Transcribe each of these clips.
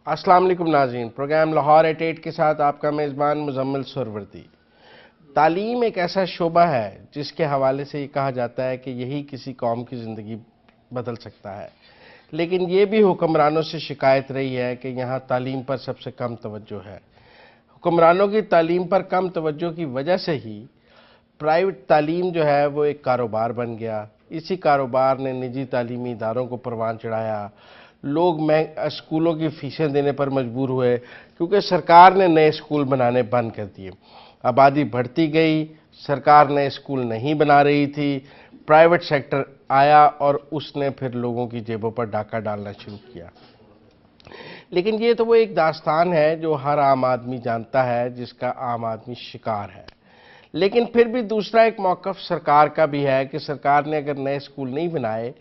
السلام علیکم ناظرین، پروگرام لاہور ایٹ 8 کے ساتھ آپ کا میزبان مزمل سہروردی۔ تعلیم ایک ایسا شعبہ ہے جس کے حوالے سے یہ کہا جاتا ہے کہ یہی کسی قوم کی زندگی بدل سکتا ہے، لیکن یہ بھی حکمرانوں سے شکایت رہی ہے کہ یہاں تعلیم پر سب سے کم توجہ ہے۔ حکمرانوں کی تعلیم پر کم توجہ کی وجہ سے ہی پرائیویٹ تعلیم جو ہے وہ ایک کاروبار بن گیا۔ اسی کاروبار نے نجی تعلیمی اداروں کو پروان چڑھایا۔ لوگ اسکولوں کی فیسیں دینے پر مجبور ہوئے کیونکہ سرکار نے نئے اسکول بنانے بند کر دیے۔ آبادی بڑھتی گئی، سرکار نئے اسکول نہیں بنا رہی تھی، پرائیویٹ سیکٹر آیا اور اس نے پھر لوگوں کی جیبوں پر ڈاکہ ڈالنا شروع کیا۔ لیکن یہ تو وہ ایک داستان ہے جو ہر عام آدمی جانتا ہے، جس کا عام آدمی شکار ہے۔ لیکن پھر بھی دوسرا ایک موقف سرکار کا بھی ہے کہ سرکار نے اگر نئے اسکول نہیں بنائے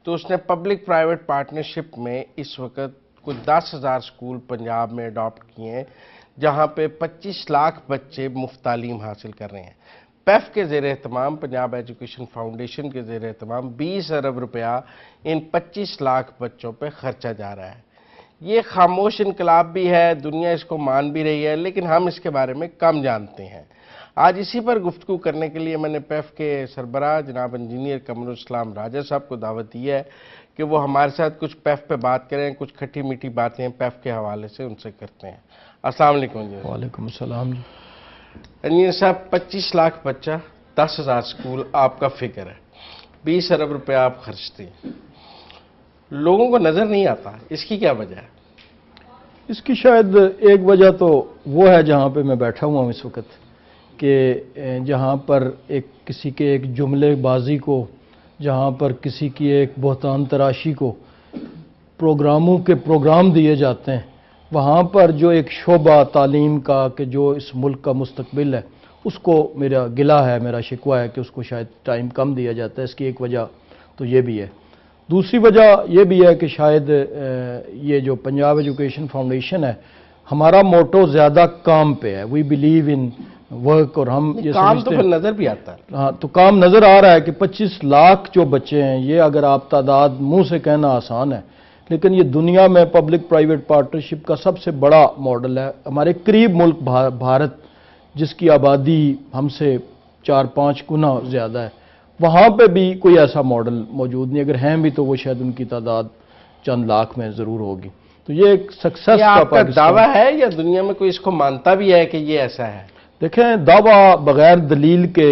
تو اس نے پبلک پرائیویٹ پارٹنرشپ میں اس وقت کچھ 10,000 اسکول پنجاب میں اڈاپٹ کیے ہیں، جہاں پہ 25 لاکھ بچے مفت تعلیم حاصل کر رہے ہیں۔ پیف کے زیر اہتمام، پنجاب ایجوکیشن فاؤنڈیشن کے زیر اہتمام 20 ارب روپیہ ان 25 لاکھ بچوں پہ خرچہ جا رہا ہے۔ یہ خاموش انقلاب بھی ہے، دنیا اس کو مان بھی رہی ہے، لیکن ہم اس کے بارے میں کم جانتے ہیں۔ آج اسی پر گفتگو کرنے کے لیے میں نے پیف کے سربراہ جناب انجینئر قمر الاسلام راجہ صاحب کو دعوت دی ہے کہ وہ ہمارے ساتھ کچھ پیف پہ بات کریں، کچھ کھٹی میٹھی باتیں پیف کے حوالے سے ان سے کرتے ہیں۔ السلام علیکم انجینئر۔ وعلیکم السلام۔ انجینئر صاحب، 25 لاکھ بچہ، 10,000 اسکول آپ کا فکر ہے، 20 ارب روپے آپ خرچتے ہیں، لوگوں کو نظر نہیں آتا، اس کی کیا وجہ ہے؟ اس کی شاید ایک وجہ تو وہ ہے جہاں پہ میں بیٹھا ہوا ہوں اس وقت، کہ جہاں پر کسی کے ایک جملے بازی کو، جہاں پر کسی کی ایک بہتان تراشی کو پروگراموں کے پروگرام دیے جاتے ہیں، وہاں پر جو ایک شعبہ تعلیم کا کہ جو اس ملک کا مستقبل ہے، اس کو میرا گلہ ہے، میرا شکوہ ہے کہ اس کو شاید ٹائم کم دیا جاتا ہے۔ اس کی ایک وجہ تو یہ بھی ہے۔ دوسری وجہ یہ بھی ہے کہ شاید یہ جو پنجاب ایجوکیشن فاؤنڈیشن ہے، ہمارا موٹو زیادہ کام پہ ہے، وی بلیو ان ورک، اور ہم یہ کام تو پھر نظر بھی آتا ہے۔ ہاں، تو کام نظر آ رہا ہے کہ 25 لاکھ جو بچے ہیں، یہ اگر آپ تعداد منہ سے کہنا آسان ہے، لیکن یہ دنیا میں پبلک پرائیویٹ پارٹنرشپ کا سب سے بڑا ماڈل ہے۔ ہمارے قریب ملک بھارت، جس کی آبادی ہم سے 4-5 گنا زیادہ ہے، وہاں پہ بھی کوئی ایسا ماڈل موجود نہیں، اگر ہیں بھی تو وہ شاید ان کی تعداد چند لاکھ میں ضرور ہوگی۔ تو یہ ایک سکسیس کا دعویٰ ہے یا دنیا میں کوئی اس کو مانتا بھی ہے کہ یہ ایسا ہے؟ دیکھیں، دعویٰ بغیر دلیل کے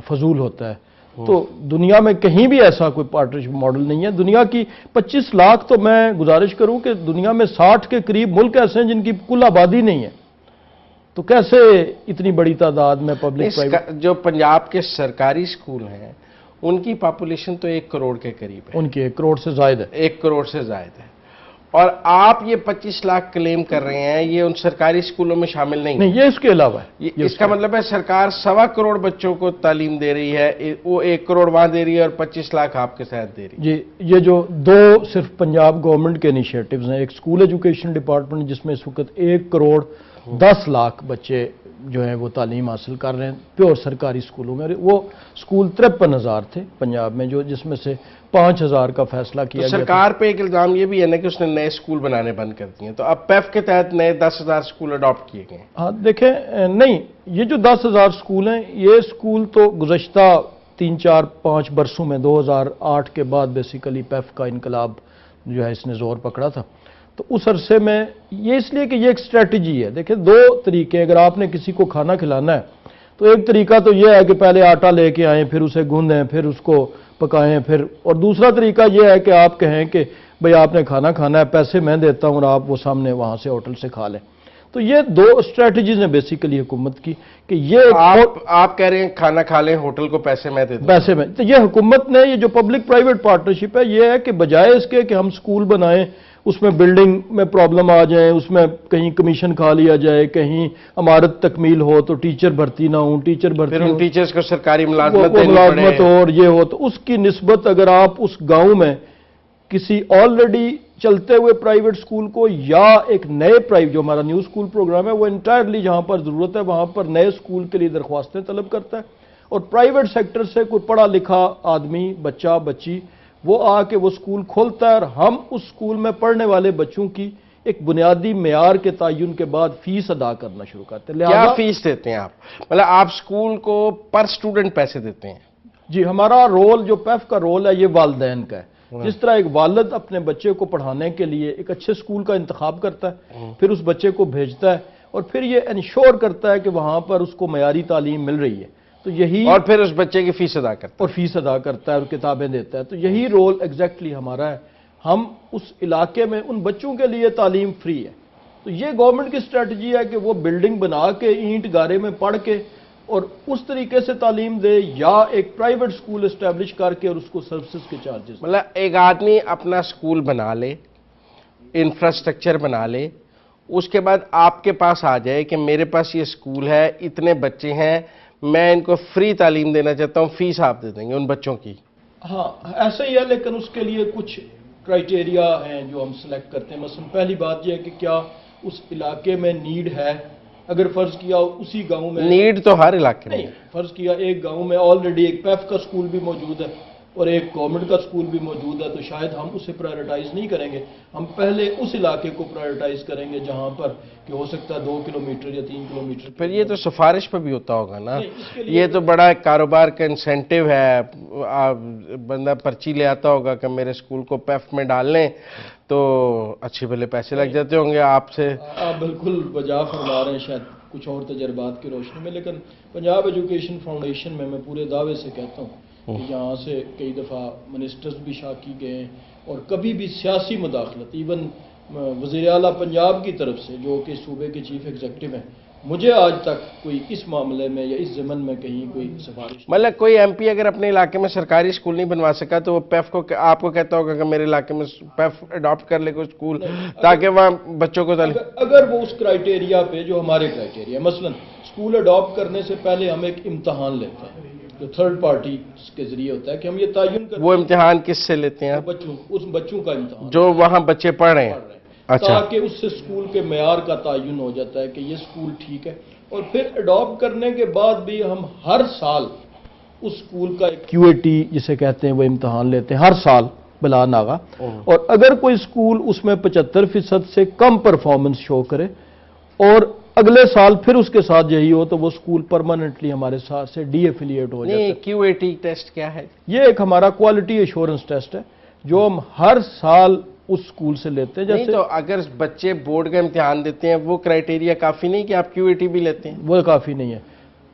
فضول ہوتا ہے، تو دنیا میں کہیں بھی ایسا کوئی پارٹنرشپ ماڈل نہیں ہے۔ دنیا کی 25 لاکھ، تو میں گزارش کروں کہ دنیا میں 60 کے قریب ملک ایسے ہیں جن کی کل آبادی نہیں ہے، تو کیسے اتنی بڑی تعداد میں پبلک پرائیویٹ؟ جو پنجاب کے سرکاری اسکول ہیں ان کی پاپولیشن تو 1 کروڑ کے قریب ہے، ان کی 1 کروڑ سے زائد ہے، 1 کروڑ سے زائد ہے، اور آپ یہ 25 لاکھ کلیم کر رہے ہیں، یہ ان سرکاری اسکولوں میں شامل نہیں؟ نہیں، یہ اس کے علاوہ ہے۔ اس کا مطلب ہے سرکار 1.25 کروڑ بچوں کو تعلیم دے رہی ہے، وہ 1 کروڑ وہاں دے رہی ہے اور 25 لاکھ آپ کے ساتھ دے رہی ہے۔ جی، یہ جو دو صرف پنجاب گورنمنٹ کے انیشیٹوز ہیں، ایک اسکول ایجوکیشن ڈپارٹمنٹ جس میں اس وقت 1 کروڑ 10 لاکھ بچے جو ہیں وہ تعلیم حاصل کر رہے ہیں پیور سرکاری اسکولوں میں، وہ اسکول 53,000 تھے پنجاب میں، جس میں سے 5,000 کا فیصلہ کیا گیا۔ سرکار پہ ایک الزام یہ بھی ہے نا کہ اس نے نئے اسکول بنانے بند کر دیے ہیں، تو اب پیف کے تحت نئے 10,000 اسکول اڈاپٹ کیے گئے ہیں۔ ہاں دیکھیں، نہیں، یہ جو 10,000 اسکول ہیں، یہ اسکول تو گزشتہ 3-4-5 برسوں میں 2008 کے بعد بیسیکلی پیف کا انقلاب جو ہے اس نے زور پکڑا تھا، تو اس عرصے میں یہ اس لیے کہ یہ ایک اسٹریٹجی ہے۔ دیکھیں، 2 طریقے، اگر آپ نے کسی کو کھانا کھلانا ہے تو ایک طریقہ تو یہ ہے کہ پہلے آٹا لے کے آئیں، پھر اسے گوندیں، پھر اس کو پکائیں، اور دوسرا طریقہ یہ ہے کہ آپ کہیں کہ بھئی آپ نے کھانا کھانا ہے، پیسے میں دیتا ہوں اور آپ وہ سامنے وہاں سے ہوٹل سے کھا لیں۔ تو یہ 2 اسٹریٹجیز ہیں بیسیکلی حکومت کی، کہ یہ آپ کہہ رہے ہیں کھانا کھا لیں، ہوٹل کو پیسے میں دے دوں، پیسے میں، تو یہ حکومت نے یہ جو پبلک پرائیویٹ پارٹنرشپ ہے، یہ ہے کہ بجائے اس کے کہ ہم اسکول بنائیں، اس میں بلڈنگ میں پرابلم آ جائیں، اس میں کہیں کمیشن کھا لیا جائے، کہیں عمارت تکمیل ہو تو ٹیچر بھرتی نہ ہوں، پھر ان ٹیچرز کو سرکاری ملازمت ہو اور یہ ہو، تو اس کی نسبت اگر آپ اس گاؤں میں کسی آلریڈی چلتے ہوئے پرائیویٹ اسکول کو یا ایک نئے پرائیویٹ، جو ہمارا نیو اسکول پروگرام ہے، وہ انٹائرلی جہاں پر ضرورت ہے وہاں پر نئے اسکول کے لیے درخواستیں طلب کرتا ہے، اور پرائیویٹ سیکٹر سے کوئی پڑھا لکھا آدمی، بچہ بچی، وہ آ کے وہ اسکول کھولتا ہے، اور ہم اس اسکول میں پڑھنے والے بچوں کی ایک بنیادی معیار کے تعین کے بعد فیس ادا کرنا شروع کرتے ہیں. کیا فیس دیتے ہیں آپ؟ مطلب آپ سکول کو پر سٹوڈنٹ پیسے دیتے ہیں؟ جی، ہمارا رول جو پیف کا رول ہے یہ والدین کا ہے. جس طرح ایک والد اپنے بچے کو پڑھانے کے لیے ایک اچھے سکول کا انتخاب کرتا ہے، پھر اس بچے کو بھیجتا ہے اور پھر یہ انشور کرتا ہے کہ وہاں پر اس کو معیاری تعلیم مل رہی ہے، تو یہی اور پھر اس بچے کی فیس ادا کرتا ہے اور فیس ادا کرتا ہے اور کتابیں دیتا ہے. تو یہی رول ایگزیکٹلی ہمارا ہے. ہم اس علاقے میں ان بچوں کے لیے تعلیم فری ہے. تو یہ گورنمنٹ کی اسٹریٹجی ہے کہ وہ بلڈنگ بنا کے اینٹ گارے میں پڑھ کے اور اس طریقے سے تعلیم دے، یا ایک پرائیویٹ سکول اسٹیبلش کر کے اور اس کو سروسز کے چارجز. مطلب ایک آدمی اپنا سکول بنا لے، انفراسٹرکچر بنا لے، اس کے بعد آپ کے پاس آ جائے کہ میرے پاس یہ سکول ہے، اتنے بچے ہیں، میں ان کو فری تعلیم دینا چاہتا ہوں، فیس آپ دے دیں گے ان بچوں کی؟ ہاں ایسا ہی ہے، لیکن اس کے لیے کچھ کرائٹیریا ہیں جو ہم سلیکٹ کرتے ہیں. مثلا پہلی بات یہ ہے کہ کیا اس علاقے میں نیڈ ہے. اگر فرض کیا اسی گاؤں میں نیڈ تو ہر علاقے میں نہیں، فرض کیا ایک گاؤں میں آلریڈی ایک پیف کا سکول بھی موجود ہے اور ایک گورنمنٹ کا سکول بھی موجود ہے، تو شاید ہم اسے پرائیورٹائز نہیں کریں گے. ہم پہلے اس علاقے کو پرائیورٹائز کریں گے جہاں پر کہ ہو سکتا ہے 2 کلومیٹر یا 3 کلومیٹر. پھر یہ تو سفارش پہ بھی ہوتا ہوگا نا. نہیں، اس کے لیے یہ تو بڑا ایک کاروبار کا انسینٹیو ہے. بندہ پرچی لے آتا ہوگا کہ میرے سکول کو پیف میں ڈال لیں تو اچھے بھلے پیسے لگ جاتے ہوں گے آپ سے. آپ بالکل بجا فرما رہے ہیں، شاید کچھ اور تجربات کی روشنی میں، لیکن پنجاب ایجوکیشن فاؤنڈیشن میں پورے دعوے سے کہتا ہوں کہ یہاں سے کئی دفعہ منسٹرز بھی شاکی گئے ہیں اور کبھی بھی سیاسی مداخلت، ایون وزیر اعلیٰ پنجاب کی طرف سے جو کہ صوبے کے چیف ایگزیکٹو ہیں، مجھے آج تک کوئی اس معاملے میں یا اس ضمن میں کہیں کوئی سفارش. مطلب کوئی ایم پی اگر اپنے علاقے میں سرکاری اسکول نہیں بنوا سکا تو وہ پیف کو آپ کو کہتا ہوگا کہ میرے علاقے میں پیف اڈاپٹ کر لے کوئی اسکول تاکہ وہاں بچوں کو اگر وہ اس کرائٹیریا پہ جو ہمارے کرائٹیریا، مثلا اسکول اڈاپٹ کرنے سے پہلے ہم ایک امتحان لیتے ہیں جو تھرڈ پارٹی کے ذریعے ہوتا ہے کہ ہم یہ تعین کرتے ہیں. وہ امتحان کس سے لیتے ہیں؟ اس بچوں کا امتحان جو وہاں بچے پڑھ رہے ہیں. اچھا. تاکہ اس سے سکول کے معیار کا تعین ہو جاتا ہے کہ یہ سکول ٹھیک ہے. اور پھر اڈاپٹ کرنے کے بعد بھی ہم ہر سال اس سکول کا ایک QAT جسے کہتے ہیں وہ امتحان لیتے ہیں ہر سال بلا ناغا. اور اگر کوئی سکول اس میں 75% سے کم پرفارمنس شو کرے اور اگلے سال پھر اس کے ساتھ یہی ہو تو وہ سکول پرماننٹلی ہمارے ساتھ سے ڈی ایفیلیٹ ہو جاتا ہے. QAT ٹیسٹ کیا ہے؟ یہ ایک ہمارا کوالٹی ایشورنس ٹیسٹ ہے جو ہم ہر سال اس سکول سے لیتے ہیں. جیسے تو اگر بچے بورڈ کا امتحان دیتے ہیں وہ کرائٹیریا کافی نہیں کہ آپ QAT بھی لیتے ہیں؟ وہ کافی نہیں ہے.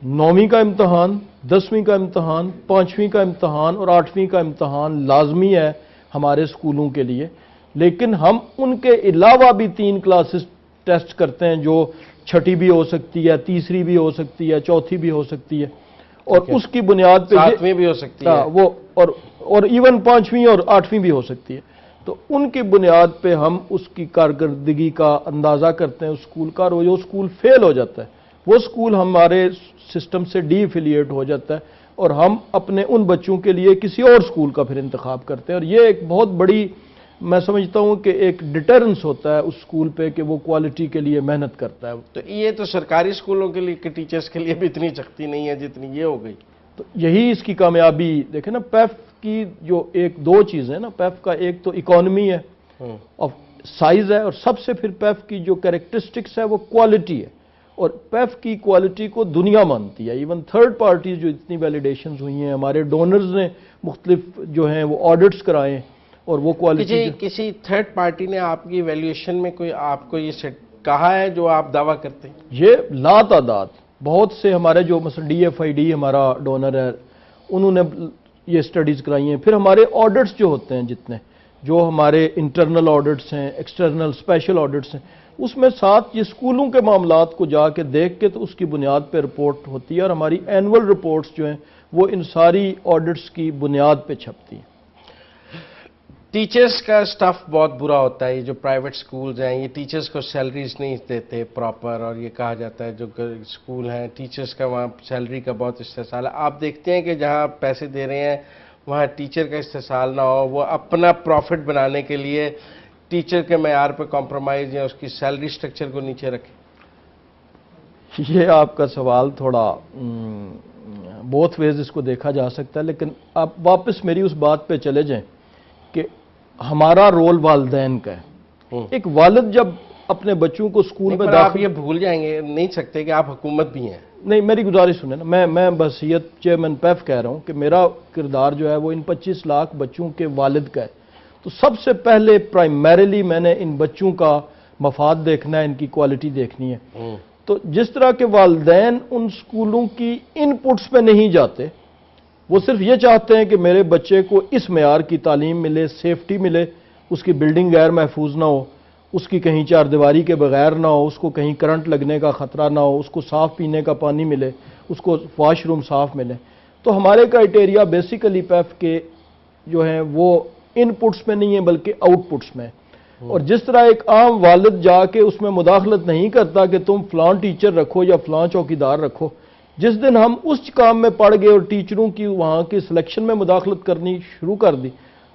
9ویں کا امتحان، 10ویں کا امتحان، 5ویں کا امتحان اور 8ویں کا امتحان لازمی ہے ہمارے سکولوں کے لیے. لیکن ہم ان کے علاوہ بھی 3 کلاسز ٹیسٹ کرتے ہیں جو چھٹی بھی ہو سکتی ہے، تیسری بھی ہو سکتی ہے، چوتھی بھی ہو سکتی ہے اور اس کی بنیاد پہ 7ویں بھی ہو سکتی ہے وہ اور ایون 5ویں اور 8ویں بھی ہو سکتی ہے. تو ان کی بنیاد پہ ہم اس کی کارکردگی کا اندازہ کرتے ہیں اس سکول کا. اور جو سکول فیل ہو جاتا ہے وہ سکول ہمارے سسٹم سے ڈی ایفیلیٹ ہو جاتا ہے اور ہم اپنے ان بچوں کے لیے کسی اور سکول کا پھر انتخاب کرتے ہیں. اور یہ ایک بہت بڑی میں سمجھتا ہوں کہ ایک ڈیٹرنس ہوتا ہے اس سکول پہ کہ وہ کوالٹی کے لیے محنت کرتا ہے. تو یہ تو سرکاری سکولوں کے لیے کہ ٹیچرز کے لیے بھی اتنی سختی نہیں ہے جتنی یہ ہو گئی. تو یہی اس کی کامیابی دیکھیں نا. پیف کی جو 2 چیزیں نا، پیف کا ایک تو اکانومی ہے اور سائز ہے، اور سب سے پھر پیف کی جو کیریکٹرسٹکس ہے وہ کوالٹی ہے. اور پیف کی کوالٹی کو دنیا مانتی ہے. ایون تھرڈ پارٹیز جو اتنی ویلیڈیشنز ہوئی ہیں، ہمارے ڈونرز نے مختلف جو ہیں وہ آڈٹس کرائے اور وہ کوالٹی. کسی تھرڈ پارٹی نے آپ کی ایویلیویشن میں کوئی آپ کو یہ کہا ہے جو آپ دعویٰ کرتے ہیں؟ یہ لا تعداد بہت سے ہمارے جو مثلا DFID ہمارا ڈونر ہے انہوں نے یہ سٹڈیز کرائی ہیں. پھر ہمارے آڈٹس جو ہوتے ہیں جتنے جو ہمارے انٹرنل آڈٹس ہیں، ایکسٹرنل اسپیشل آڈٹس ہیں، اس میں ساتھ یہ سکولوں کے معاملات کو جا کے دیکھ کے تو اس کی بنیاد پہ رپورٹ ہوتی ہے. اور ہماری اینول رپورٹس جو ہیں وہ ان ساری آڈٹس کی بنیاد پہ چھپتی ہیں. ٹیچرز کا سٹاف بہت برا ہوتا ہے. یہ جو پرائیویٹ سکولز ہیں یہ ٹیچرز کو سیلریز نہیں دیتے پراپر، اور یہ کہا جاتا ہے جو سکول ہیں ٹیچرز کا وہاں سیلری کا بہت استحصال ہے. آپ دیکھتے ہیں کہ جہاں پیسے دے رہے ہیں وہاں ٹیچر کا استحصال نہ ہو، وہ اپنا پروفٹ بنانے کے لیے ٹیچر کے معیار پہ کمپرومائز یا اس کی سیلری سٹرکچر کو نیچے رکھے. یہ آپ کا سوال تھوڑا بوتھ ویز اس کو دیکھا جا سکتا ہے، لیکن آپ واپس میری اس بات پہ چلے جائیں کہ ہمارا رول والدین کا ہے. ایک والد جب اپنے بچوں کو اسکول میں آپ یہ بھول جائیں گے نہیں سکتے کہ آپ حکومت بھی ہیں. نہیں، میری گزارش سنیں نا، میں بحیثیت چیئرمین پیف کہہ رہا ہوں کہ میرا کردار جو ہے وہ ان 25 لاکھ بچوں کے والد کا ہے. تو سب سے پہلے پرائمیریلی میں نے ان بچوں کا مفاد دیکھنا ہے، ان کی کوالٹی دیکھنی ہے. تو جس طرح کے والدین ان سکولوں کی ان پٹس پہ نہیں جاتے، وہ صرف یہ چاہتے ہیں کہ میرے بچے کو اس معیار کی تعلیم ملے، سیفٹی ملے، اس کی بلڈنگ غیر محفوظ نہ ہو، اس کی کہیں چار دیواری کے بغیر نہ ہو، اس کو کہیں کرنٹ لگنے کا خطرہ نہ ہو، اس کو صاف پینے کا پانی ملے، اس کو واش روم صاف ملے. تو ہمارے کرائٹیریا بیسیکلی پیف کے جو ہیں وہ ان پٹس میں نہیں ہیں بلکہ آؤٹ پٹس میں. اور جس طرح ایک عام والد جا کے اس میں مداخلت نہیں کرتا کہ تم فلاں ٹیچر رکھو یا فلاں چوکیدار رکھو، جس دن ہم اس کام میں پڑ گئے اور ٹیچروں کی وہاں کی سلیکشن میں مداخلت کرنی شروع کر دی،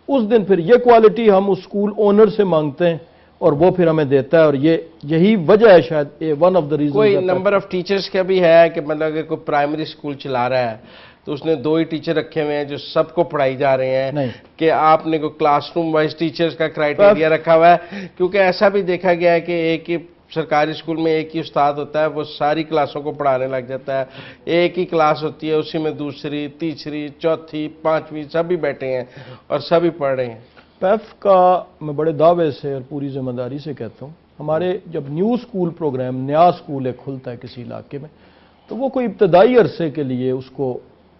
اس دن پھر یہ کوالٹی ہم اس سکول اونر سے مانگتے ہیں اور وہ پھر ہمیں دیتا ہے. اور یہی وجہ ہے شاید ون آف دا ریزن. کوئی نمبر آف ٹیچرز کا بھی ہے کہ مطلب اگر کوئی پرائمری اسکول چلا رہا ہے تو اس نے 2 ہی ٹیچر رکھے ہوئے ہیں جو سب کو پڑھائی جا رہے ہیں؟ نہیں، کہ آپ نے کوئی کلاس روم وائز ٹیچرز کا کرائٹیریا رکھا ہوا ہے؟ کیونکہ ایسا بھی دیکھا گیا ہے کہ ایک ہی سرکاری اسکول میں ایک ہی استاد ہوتا ہے، وہ ساری کلاسوں کو پڑھانے لگ جاتا ہے. ایک ہی کلاس ہوتی ہے، اسی میں دوسری، تیسری، چوتھی، پانچویں سبھی بیٹھے ہیں اور سبھی پڑھ رہے ہیں. پیف کا میں بڑے دعوے سے اور پوری ذمہ داری سے کہتا ہوں، ہمارے جب نیو اسکول پروگرام، نیا اسکول ایک کھلتا ہے کسی علاقے میں، تو وہ کوئی ابتدائی عرصے کے لیے اس کو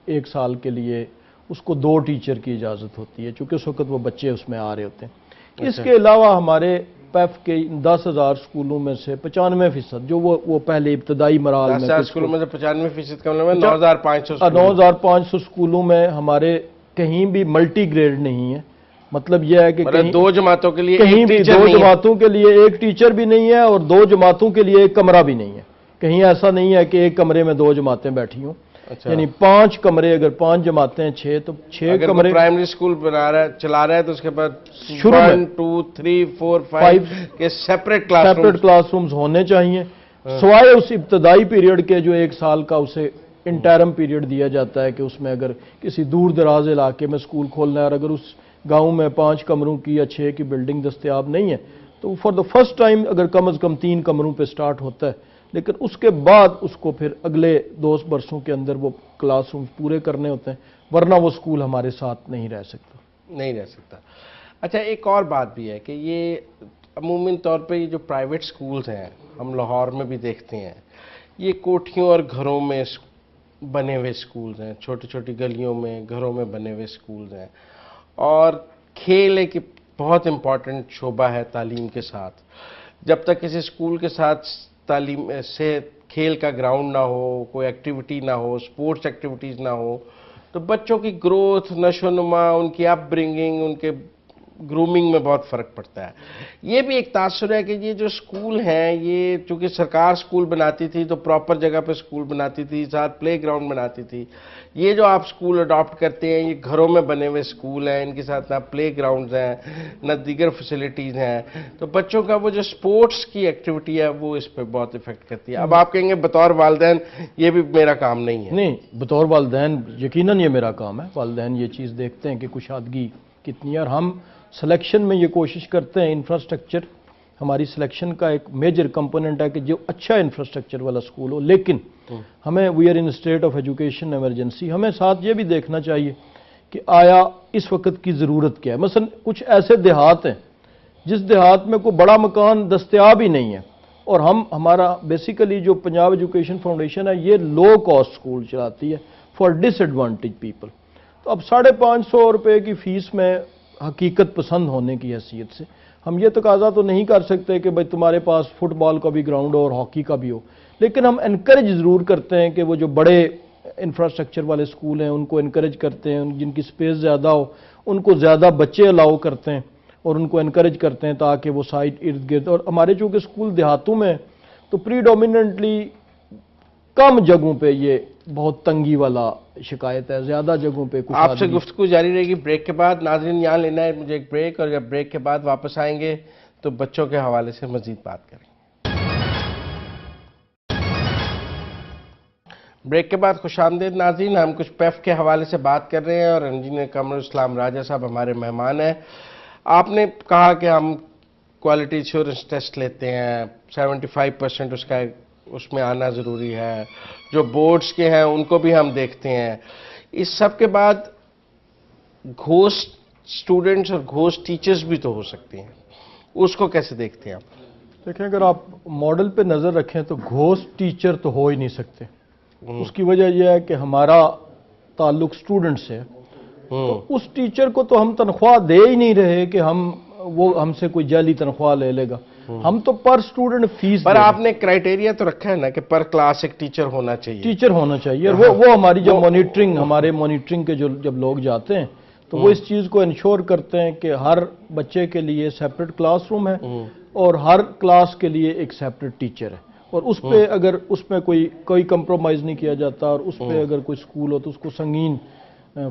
1 سال کے لیے اس کو 2 ٹیچر کی اجازت ہوتی ہے، چونکہ اس وقت وہ بچے اس میں آ رہے ہوتے ہیں. اس کے علاوہ ہمارے پیف کے 10,000 سکولوں میں سے 95% جو وہ پہلے ابتدائی مراحل میں 10,000 سکولوں میں سے 95% کا مطلب 9,500 9,500 سکولوں میں ہمارے کہیں بھی ملٹی گریڈ نہیں ہے. مطلب یہ ہے کہ کہیں 2 جماعتوں کے لیے کہیں بھی 2 جماعتوں کے لیے ایک ٹیچر بھی نہیں ہے اور 2 جماعتوں کے لیے ایک کمرہ بھی نہیں ہے. کہیں ایسا نہیں ہے کہ ایک کمرے میں 2 جماعتیں بیٹھی ہوں. یعنی 5 کمرے، اگر 5 جماعتیں 6 تو 6 کمرے. پرائمری اسکول بنا رہا ہے، چلا رہا ہے، تو اس کے بعد 1 2 3 4 5 کے سیپریٹ کلاس رومز ہونے چاہیے، سوائے اس ابتدائی پیریڈ کے جو 1 سال کا اسے انٹرم پیریڈ دیا جاتا ہے کہ اس میں اگر کسی دور دراز علاقے میں اسکول کھولنا ہے اور اگر اس گاؤں میں 5 کمروں کی یا 6 کی بلڈنگ دستیاب نہیں ہے تو فار دا فرسٹ ٹائم اگر کم از کم 3 کمروں پہ سٹارٹ ہوتا ہے، لیکن اس کے بعد اس کو پھر اگلے 2 برسوں کے اندر وہ کلاس روم پورے کرنے ہوتے ہیں، ورنہ وہ اسکول ہمارے ساتھ نہیں رہ سکتا. اچھا، ایک اور بات بھی ہے کہ یہ عموماً طور پہ یہ جو پرائیویٹ سکولز ہیں ہم لاہور میں بھی دیکھتے ہیں، یہ کوٹھیوں اور گھروں میں بنے ہوئے سکولز ہیں، چھوٹی چھوٹی گلیوں میں گھروں میں بنے ہوئے سکولز ہیں. اور کھیل ایک بہت امپورٹنٹ شعبہ ہے تعلیم کے ساتھ. جب تک کسی اسکول کے ساتھ تعلیم سے کھیل کا گراؤنڈ نہ ہو، کوئی ایکٹیویٹی نہ ہو، سپورٹس ایکٹیویٹیز نہ ہو، تو بچوں کی گروتھ، نشو و نما، ان کی اپ برنگنگ، ان کے گرومنگ میں بہت فرق پڑتا ہے. یہ بھی ایک تاثر ہے کہ یہ جو سکول ہیں، یہ چونکہ سرکار سکول بناتی تھی تو پراپر جگہ پہ سکول بناتی تھی، ساتھ پلے گراؤنڈ بناتی تھی. یہ جو آپ سکول اڈاپٹ کرتے ہیں، یہ گھروں میں بنے ہوئے سکول ہیں، ان کے ساتھ نہ پلے گراؤنڈز ہیں نہ دیگر فیسلٹیز ہیں، تو بچوں کا وہ جو سپورٹس کی ایکٹیویٹی ہے وہ اس پہ بہت افیکٹ کرتی ہے. اب آپ کہیں گے بطور والدین یہ بھی میرا کام نہیں ہے. نہیں، بطور والدین یقیناً یہ میرا کام ہے. والدین یہ چیز دیکھتے ہیں کہ کشادگی کتنی ہے، اور ہم سلیکشن میں یہ کوشش کرتے ہیں. انفراسٹرکچر ہماری سلیکشن کا ایک میجر کمپوننٹ ہے کہ جو اچھا انفراسٹرکچر والا سکول ہو، لیکن ہمیں we are in state of education emergency. ہمیں ساتھ یہ بھی دیکھنا چاہیے کہ آیا اس وقت کی ضرورت کیا ہے. مثلا کچھ ایسے دیہات ہیں جس دیہات میں کوئی بڑا مکان دستیاب ہی نہیں ہے، اور ہمارا بیسیکلی جو پنجاب ایجوکیشن فاؤنڈیشن ہے یہ لو کاسٹ سکول چلاتی ہے فار ڈس ایڈوانٹیج پیپل. تو اب 550 روپے کی فیس میں حقیقت پسند ہونے کی حیثیت سے ہم یہ تقاضا تو نہیں کر سکتے کہ بھئی تمہارے پاس فٹ بال کا بھی گراؤنڈ ہو اور ہاکی کا بھی ہو، لیکن ہم انکریج ضرور کرتے ہیں کہ وہ جو بڑے انفراسٹرکچر والے سکول ہیں ان کو انکریج کرتے ہیں، جن کی سپیس زیادہ ہو ان کو زیادہ بچے الاؤ کرتے ہیں اور ان کو انکریج کرتے ہیں تاکہ وہ سائٹ ارد گرد. اور ہمارے چونکہ سکول دیہاتوں میں تو پریڈومیننٹلی کم جگہوں پہ یہ بہت تنگی والا شکایت ہے، زیادہ جگہوں پہ کچھ. آپ سے گفتگو جاری رہے گی بریک کے بعد. ناظرین یہاں لینا ہے مجھے ایک بریک، اور جب بریک کے بعد واپس آئیں گے تو بچوں کے حوالے سے مزید بات کریں. بریک کے بعد خوش آمدید ناظرین. ہم کچھ پیف کے حوالے سے بات کر رہے ہیں اور انجینئر قمر اسلام راجہ صاحب ہمارے مہمان ہیں. آپ نے کہا کہ ہم کوالٹی ایشورنس ٹیسٹ لیتے ہیں, 75% اس میں آنا ضروری ہے, جو بورڈز کے ہیں ان کو بھی ہم دیکھتے ہیں. اس سب کے بعد گھوسٹ اسٹوڈنٹس اور گھوسٹ ٹیچرز بھی تو ہو سکتے ہیں, اس کو کیسے دیکھتے ہیں آپ؟ دیکھیں, اگر آپ ماڈل پہ نظر رکھیں تو گھوسٹ ٹیچر تو ہو ہی نہیں سکتے. اس کی وجہ یہ ہے کہ ہمارا تعلق اسٹوڈنٹ سے ہے, تو اس ٹیچر کو تو ہم تنخواہ دے ہی نہیں رہے کہ وہ ہم سے کوئی جعلی تنخواہ لے لے گا. ہم تو پر اسٹوڈنٹ فیس, پر آپ نے کرائٹیریا تو رکھا ہے نا کہ پر کلاس ایک ٹیچر ہونا چاہیے. ٹیچر ہونا چاہیے, اور وہ ہماری جو مانیٹرنگ, ہمارے مانیٹرنگ کے جب لوگ جاتے ہیں تو وہ اس چیز کو انشور کرتے ہیں کہ ہر بچے کے لیے سیپریٹ کلاس روم ہے اور ہر کلاس کے لیے ایک سیپریٹ ٹیچر ہے, اور اس پہ اگر اس میں کوئی کمپرومائز نہیں کیا جاتا, اور اس پہ اگر کوئی سکول ہو تو اس کو سنگین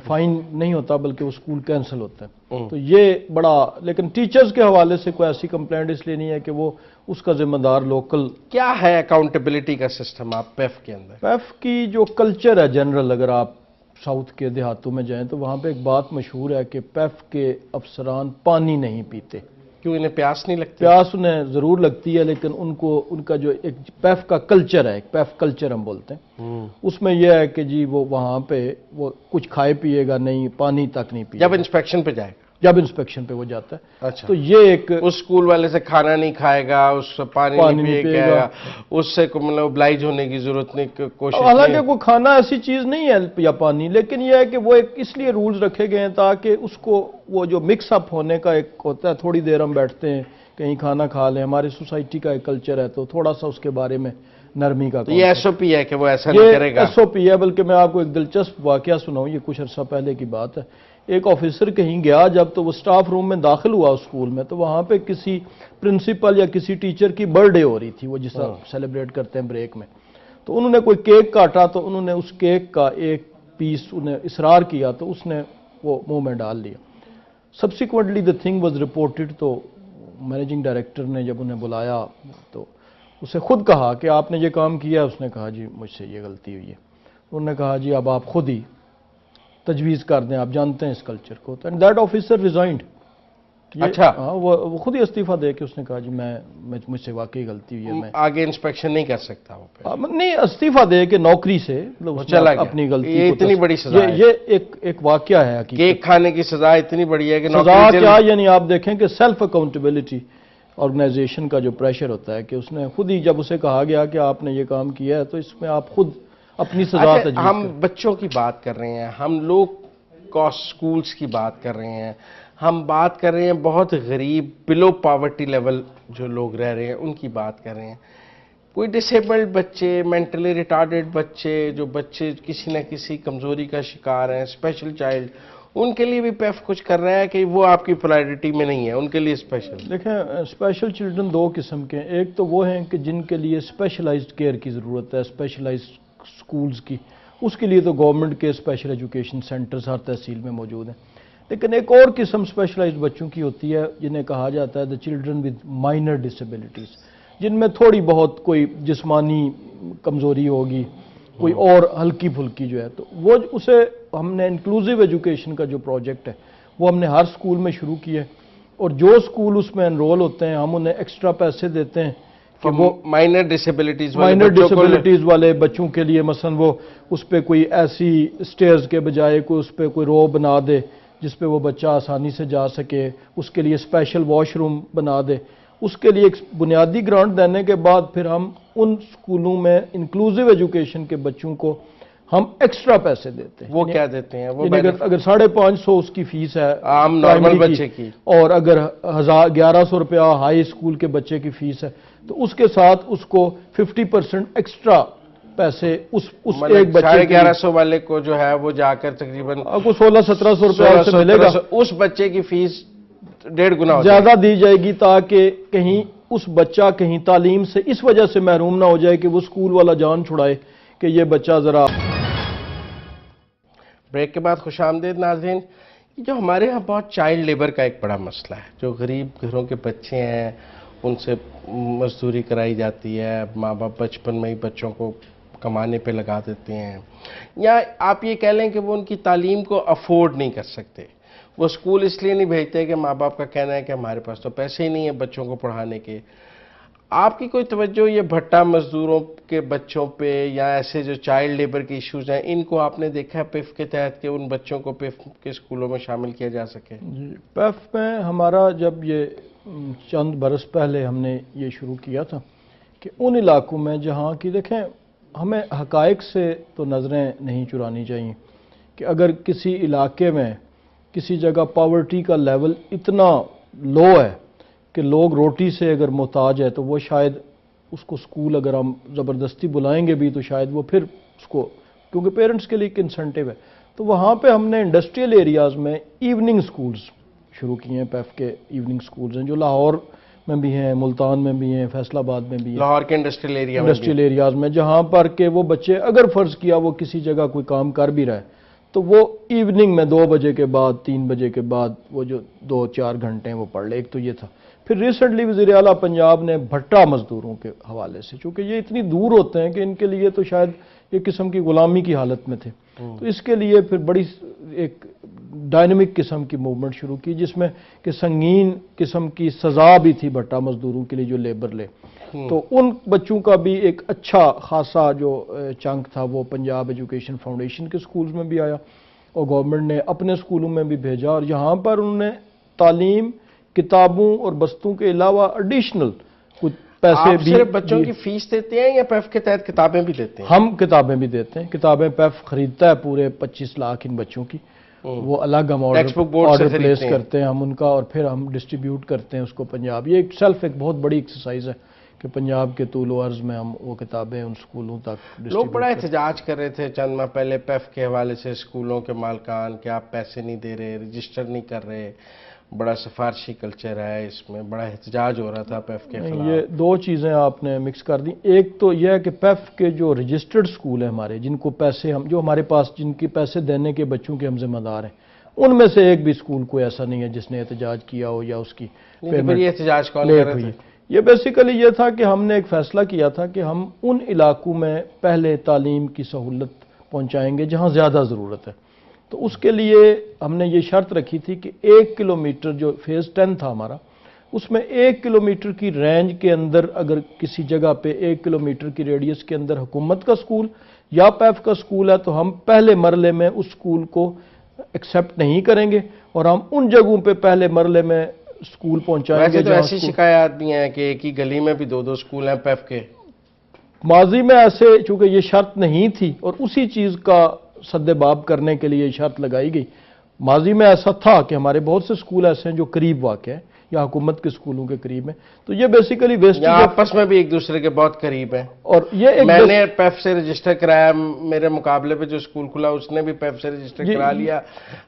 فائن نہیں ہوتا بلکہ وہ سکول کینسل ہوتا ہے. تو یہ بڑا, لیکن ٹیچرز کے حوالے سے کوئی ایسی کمپلینٹ اس لیے نہیں ہے کہ وہ اس کا ذمہ دار لوکل. کیا ہے اکاؤنٹیبلٹی کا سسٹم آپ پیف کے اندر؟ پیف کی جو کلچر ہے جنرل, اگر آپ ساؤتھ کے دیہاتوں میں جائیں تو وہاں پہ ایک بات مشہور ہے کہ پیف کے افسران پانی نہیں پیتے. کیوں, انہیں پیاس نہیں لگتی؟ پیاس انہیں ضرور لگتی ہے, لیکن ان کا جو ایک پیف کا کلچر ہے, ایک پیف کلچر ہم بولتے ہیں, اس میں یہ ہے کہ جی وہ وہاں پہ وہ کچھ کھائے پیے گا نہیں, پانی تک نہیں پیے گا جب انسپیکشن پہ جائے گا, جب انسپیکشن پہ وہ جاتا ہے. اچھا, تو یہ ایک اس اسکول والے سے کھانا نہیں کھائے گا, اس سے پانی نہیں پیے گا, اس سے مطلب ابلائج ہونے کی ضرورت نہیں, کوشش. حالانکہ کوئی کھانا ایسی چیز نہیں ہے یا پانی, لیکن یہ ہے کہ وہ ایک اس لیے رولز رکھے گئے ہیں تاکہ اس کو وہ جو مکس اپ ہونے کا ایک ہوتا ہے, تھوڑی دیر ہم بیٹھتے ہیں کہیں کھانا کھا لیں, ہماری سوسائٹی کا ایک کلچر ہے تو تھوڑا سا اس کے بارے میں نرمی کا. یہ ایس او پی ہے کہ وہ ایسا نہیں کرے گا. ایس او پی ہے, بلکہ میں آپ کو ایک دلچسپ واقعہ سناؤں, یہ کچھ عرصہ پہلے کی بات ہے. ایک آفیسر کہیں گیا, جب تو وہ سٹاف روم میں داخل ہوا اسکول میں, تو وہاں پہ کسی پرنسپل یا کسی ٹیچر کی برتھ ڈے ہو رہی تھی, وہ جس طرح سیلیبریٹ کرتے ہیں بریک میں. تو انہوں نے کوئی کیک کاٹا, تو انہوں نے اس کیک کا ایک پیس انہیں اصرار کیا, تو اس نے وہ منہ میں ڈال لیا. Subsequently the thing was reported. تو مینیجنگ ڈائریکٹر نے جب انہیں بلایا تو اسے خود کہا کہ آپ نے یہ کام کیا. اس نے کہا جی مجھ سے یہ غلطی ہوئی ہے. انہوں نے کہا جی اب آپ خود ہی تجویز کر دیں, آپ جانتے ہیں اس کلچر کو. And that officer resigned. اچھا, وہ خود ہی استعفیٰ دے کے اس نے کہا جی مجھ سے واقعی غلطی ہوئی ہے, میں آگے انسپیکشن نہیں کر سکتا. نہیں, استعفیٰ دے کے نوکری سے اپنی غلطی. یہ اتنی بڑی سزا ہے, یہ ایک واقعہ ہے. کیک کھانے کی سزا اتنی بڑی ہے کہ سزا کیا, یعنی آپ دیکھیں کہ سیلف اکاؤنٹیبلٹی آرگنائزیشن کا جو پریشر ہوتا ہے کہ اس نے خود ہی, جب اسے کہا گیا کہ آپ نے یہ کام کیا ہے, تو اس میں آپ خود اپنی سزا تجویز. ہم بچوں کی بات کر رہے ہیں, ہم لوگ کاسٹ سکولز کی بات کر رہے ہیں, ہم بات کر رہے ہیں بہت غریب بلو پاورٹی لیول جو لوگ رہ رہے ہیں ان کی بات کر رہے ہیں. کوئی ڈسیبلڈ بچے, مینٹلی ریٹارڈڈ بچے, جو بچے کسی نہ کسی کمزوری کا شکار ہیں, اسپیشل چائلڈ, ان کے لیے بھی پیف کچھ کر رہا ہے کہ وہ آپ کی پرائرٹی میں نہیں ہے, ان کے لیے اسپیشل. دیکھیں, اسپیشل چلڈرن دو قسم کے ہیں. ایک تو وہ ہیں کہ جن کے لیے اسپیشلائزڈ کیئر کی ضرورت ہے, اسپیشلائزڈ سکولز کی, اس کے لیے تو گورنمنٹ کے اسپیشل ایجوکیشن سینٹرز ہر تحصیل میں موجود ہیں. لیکن ایک اور قسم اسپیشلائزڈ بچوں کی ہوتی ہے جنہیں کہا جاتا ہے the children with minor disabilities, جن میں تھوڑی بہت کوئی جسمانی کمزوری ہوگی, کوئی اور ہلکی پھلکی جو ہے. تو وہ اسے ہم نے انکلوزیو ایجوکیشن کا جو پروجیکٹ ہے وہ ہم نے ہر سکول میں شروع کیا ہے, اور جو سکول اس میں انرول ہوتے ہیں ہم انہیں ایکسٹرا پیسے دیتے ہیں کہ وہ مائنر ڈسیبلٹیز والے بچوں کے لیے مثلا وہ اس پہ کوئی ایسی سٹیئرز کے بجائے کوئی اس پہ کوئی رو بنا دے جس پہ وہ بچہ آسانی سے جا سکے, اس کے لیے اسپیشل واش روم بنا دے. اس کے لیے ایک بنیادی گرانٹ دینے کے بعد پھر ہم ان سکولوں میں انکلوزیو ایجوکیشن کے بچوں کو ہم ایکسٹرا پیسے دیتے ہیں. وہ کیا دیتے ہیں؟ وہ اگر 550 اس کی فیس ہے عام نارمل بچے کی, اور اگر 1100 روپیہ ہائی اسکول کے بچے کی فیس ہے, تو اس کے ساتھ اس کو 50% ایکسٹرا پیسے اس ایک بچے 1150 والے کو جو ہے وہ جا کر تقریباً 1600-1700 روپیہ ملے گا. اس بچے کی فیس 1.5 گنا زیادہ دی جائے گی تاکہ کہیں اس بچہ کہیں تعلیم سے اس وجہ سے محروم نہ ہو جائے کہ وہ اسکول والا جان چھڑائے کہ یہ بچہ ذرا. بریک کے بعد خوش آمدید ناظرین. جو ہمارے ہاں بہت چائلڈ لیبر کا ایک بڑا مسئلہ ہے, جو غریب گھروں کے بچے ہیں ان سے مزدوری کرائی جاتی ہے, ماں باپ بچپن میں ہی بچوں کو کمانے پہ لگا دیتے ہیں, یا آپ یہ کہہ لیں کہ وہ ان کی تعلیم کو افورڈ نہیں کر سکتے, وہ اسکول اس لیے نہیں بھیجتے کہ ماں باپ کا کہنا ہے کہ ہمارے پاس تو پیسے ہی نہیں ہیں بچوں کو پڑھانے کے. آپ کی کوئی توجہ یہ بھٹا مزدوروں کے بچوں پہ یا ایسے جو چائلڈ لیبر کے ایشوز ہیں ان کو آپ نے دیکھا ہے پیف کے تحت کہ ان بچوں کو پیف کے اسکولوں میں شامل کیا جا سکے؟ جی، پیف میں ہمارا جب یہ چند برس پہلے ہم نے یہ شروع کیا تھا کہ ان علاقوں میں جہاں کی دیکھیں ہمیں حقائق سے تو نظریں نہیں چرانی چاہیے کہ اگر کسی علاقے میں کسی جگہ پاورٹی کا لیول اتنا لو ہے کہ لوگ روٹی سے اگر محتاج ہے تو وہ شاید اس کو اسکول اگر ہم زبردستی بلائیں گے بھی تو شاید وہ پھر اس کو، کیونکہ پیرنٹس کے لیے ایک انسینٹیو ہے، تو وہاں پہ ہم نے انڈسٹریل ایریاز میں ایوننگ سکولز شروع کیے ہیں. پیف کے ایوننگ سکولز ہیں جو لاہور میں بھی ہیں، ملتان میں بھی ہیں، فیصل آباد میں بھی ہیں، لاہور کے انڈسٹریل ایریا میں انڈسٹریل ایریاز میں، جہاں پر کہ وہ بچے اگر فرض کیا وہ کسی جگہ کوئی کام کر بھی رہا ہے تو وہ ایوننگ میں 2 بجے کے بعد 3 بجے کے بعد وہ جو 2-4 گھنٹے ہیں وہ پڑھ لے. ایک تو یہ تھا. پھر ریسنٹلی وزیر اعلیٰ پنجاب نے بھٹا مزدوروں کے حوالے سے، چونکہ یہ اتنی دور ہوتے ہیں کہ ان کے لیے تو شاید ایک قسم کی غلامی کی حالت میں تھے، تو اس کے لیے پھر بڑی ایک ڈائنمک قسم کی موومنٹ شروع کی جس میں کہ سنگین قسم کی سزا بھی تھی بھٹا مزدوروں کے لیے جو لیبر لے. تو ان بچوں کا بھی ایک اچھا خاصا جو چنک تھا وہ پنجاب ایجوکیشن فاؤنڈیشن کے سکولز میں بھی آیا اور گورنمنٹ نے اپنے سکولوں میں بھی بھیجا، اور یہاں پر انہوں نے تعلیم، کتابوں اور بستوں کے علاوہ ایڈیشنل کچھ پیسے بھی. صرف بچوں کی فیس دیتے ہیں یا پیف کے تحت کتابیں بھی دیتے ہیں؟ ہم کتابیں بھی دیتے ہیں. کتابیں پیف خریدتا ہے پورے 25 لاکھ ان بچوں کی، وہ الگ ہم آرڈر پلیس کرتے ہیں ہم ان کا، اور پھر ہم ڈسٹریبیوٹ کرتے ہیں اس کو پنجاب. یہ ایک سیلف ایک بہت بڑی ایکسرسائز ہے کہ پنجاب کے طول و عرض میں ہم وہ کتابیں ان سکولوں تک لوگ بڑا احتجاج کر رہے تھے چند ماہ پہلے پیف کے حوالے سے اسکولوں کے مالکان کہ آپ پیسے نہیں دے رہے، رجسٹر نہیں کر رہے، بڑا سفارشی کلچر ہے، اس میں بڑا احتجاج ہو رہا تھا پیف کے خلاف. یہ 2 چیزیں آپ نے مکس کر دی. ایک تو یہ ہے کہ پیف کے جو رجسٹرڈ سکول ہیں ہمارے، جن کو پیسے ہم جو ہمارے پاس جن کے پیسے دینے کے بچوں کے ہم ذمہ دار ہیں، ان میں سے ایک بھی سکول کوئی ایسا نہیں ہے جس نے احتجاج کیا ہو یا اس کی پیمنٹ. یہ احتجاج کون کر رہے تھے؟ یہ بیسیکلی یہ تھا کہ ہم نے ایک فیصلہ کیا تھا کہ ہم ان علاقوں میں پہلے تعلیم کی سہولت پہنچائیں گے جہاں زیادہ ضرورت ہے. تو اس کے لیے ہم نے یہ شرط رکھی تھی کہ 1 کلومیٹر جو فیز 10 تھا ہمارا، اس میں 1 کلومیٹر کی رینج کے اندر اگر کسی جگہ پہ 1 کلومیٹر کی ریڈیس کے اندر حکومت کا سکول یا پیف کا سکول ہے تو ہم پہلے مرحلے میں اس سکول کو ایکسیپٹ نہیں کریں گے اور ہم ان جگہوں پہ پہلے مرحلے میں سکول پہنچائیں گے. ویسے تو ایسی شکایات بھی ہیں کہ ایک ہی گلی میں بھی 2 سکول ہیں پیف کے. ماضی میں ایسے چونکہ یہ شرط نہیں تھی اور اسی چیز کا سد باب کرنے کے لیے شرط لگائی گئی. ماضی میں ایسا تھا کہ ہمارے بہت سے سکول ایسے ہیں جو قریب واقع ہیں یا حکومت کے سکولوں کے قریب ہیں، تو یہ بیسیکلی ویسٹ آپس میں بھی ایک دوسرے کے بہت قریب ہیں. اور یہ میں نے پیف سے رجسٹر کرایا، میرے مقابلے پہ جو سکول کھلا اس نے بھی پیف سے رجسٹر کرا لیا.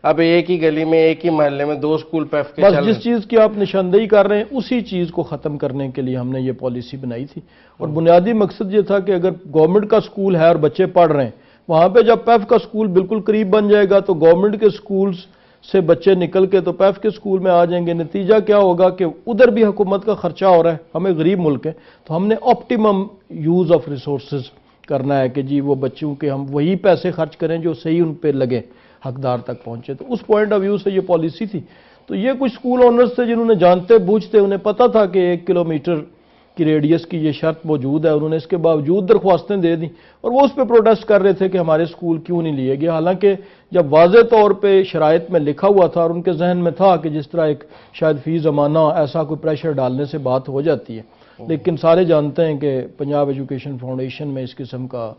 اب ایک ہی گلی میں ایک ہی محلے میں 2 سکول پیف کے. بس جس چیز کی آپ نشاندہی کر رہے ہیں اسی چیز کو ختم کرنے کے لیے ہم نے یہ پالیسی بنائی تھی، اور بنیادی مقصد یہ تھا کہ اگر گورنمنٹ کا سکول ہے اور بچے پڑھ رہے ہیں وہاں پہ جب پیف کا سکول بالکل قریب بن جائے گا تو گورنمنٹ کے سکولز سے بچے نکل کے تو پیف کے سکول میں آ جائیں گے. نتیجہ کیا ہوگا کہ ادھر بھی حکومت کا خرچہ ہو رہا ہے، ہمیں غریب ملک ہے تو ہم نے آپٹیمم یوز آف ریسورسز کرنا ہے کہ جی وہ بچوں کے ہم وہی پیسے خرچ کریں جو صحیح ان پہ لگے، حقدار تک پہنچے. تو اس پوائنٹ آف ویو سے یہ پالیسی تھی. تو یہ کچھ سکول اونرز تھے جنہوں نے جانتے بوجھتے انہیں پتہ تھا کہ 1 کلومیٹر کی ریڈیس کی یہ شرط موجود ہے، انہوں نے اس کے باوجود درخواستیں دے دیں اور وہ اس پہ پروٹیسٹ کر رہے تھے کہ ہمارے سکول کیوں نہیں لیے گئے. حالانکہ جب واضح طور پہ شرائط میں لکھا ہوا تھا اور ان کے ذہن میں تھا کہ جس طرح ایک شاید فی زمانہ ایسا کوئی پریشر ڈالنے سے بات ہو جاتی ہے، لیکن سارے جانتے ہیں کہ پنجاب ایجوکیشن فاؤنڈیشن میں اس قسم کا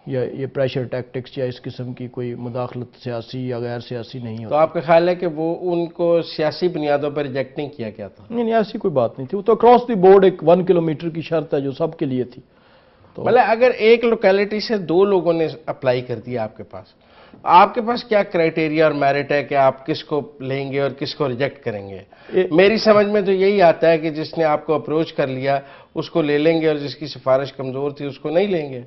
یا یہ پریشر ٹیکٹکس یا اس قسم کی کوئی مداخلت سیاسی یا غیر سیاسی نہیں ہوتی. تو آپ کا خیال ہے کہ وہ ان کو سیاسی بنیادوں پر ریجیکٹ نہیں کیا گیا تھا؟ نہیں، ایسی کوئی بات نہیں تھی. وہ تو اکراس دی بورڈ ایک 1 کلومیٹر کی شرط ہے جو سب کے لیے تھی. مطلب اگر ایک لوکیلٹی سے 2 لوگوں نے اپلائی کر دیا آپ کے پاس کیا کرائیٹیریا اور میرٹ ہے کہ آپ کس کو لیں گے اور کس کو ریجیکٹ کریں گے؟ میری سمجھ میں تو یہی آتا ہے کہ جس نے آپ کو اپروچ کر لیا اس کو لے لیں گے اور جس کی سفارش کمزور تھی اس کو نہیں لیں گے.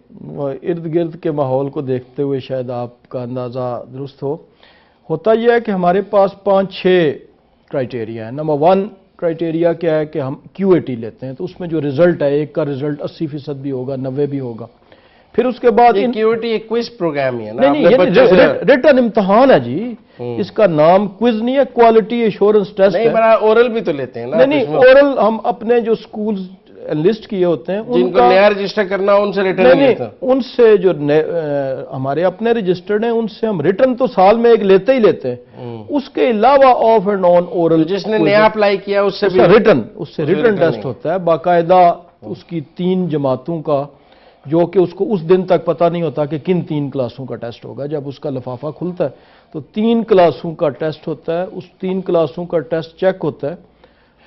ارد گرد کے ماحول کو دیکھتے ہوئے شاید آپ کا اندازہ درست ہوتا یہ ہے کہ ہمارے پاس 5-6 کرائیٹیریا ہیں. نمبر 1 کرائیٹیریا کیا ہے کہ ہم QAT لیتے ہیں، تو اس میں جو رزلٹ ہے ایک کا رزلٹ 80% بھی ہوگا، 90 بھی ہوگا. پھر اس کے بعد QT ایک کوئز پروگرام ہی ہے نا؟ نہیں ریٹن امتحان ہے جی، اس کا نام کوئز نہیں ہے، کوالٹی ایشورنس ٹیسٹ ہے۔ نہیں بڑا اورل بھی تو لیتے ہیں نا؟ نہیں اورل ہم اپنے جو سکولز لسٹ کیے ہوتے ہیں جن کو نیا رجسٹر کرنا ان سے ریٹن نہیں لیتے؟ ان سے جو ہمارے اپنے رجسٹرڈ ہیں ان سے ہم ریٹن تو سال میں ایک لیتے ہی لیتے ہیں، اس کے علاوہ آف اینڈ آن اورل جس نے نیا اپلائی کیا اس سے بھی ریٹن ٹیسٹ ہوتا ہے باقاعدہ، اس کی 3 جماعتوں کا، جو کہ اس کو اس دن تک پتہ نہیں ہوتا کہ کن 3 کلاسوں کا ٹیسٹ ہوگا۔ جب اس کا لفافہ کھلتا ہے تو 3 کلاسوں کا ٹیسٹ ہوتا ہے، اس 3 کلاسوں کا ٹیسٹ چیک ہوتا ہے،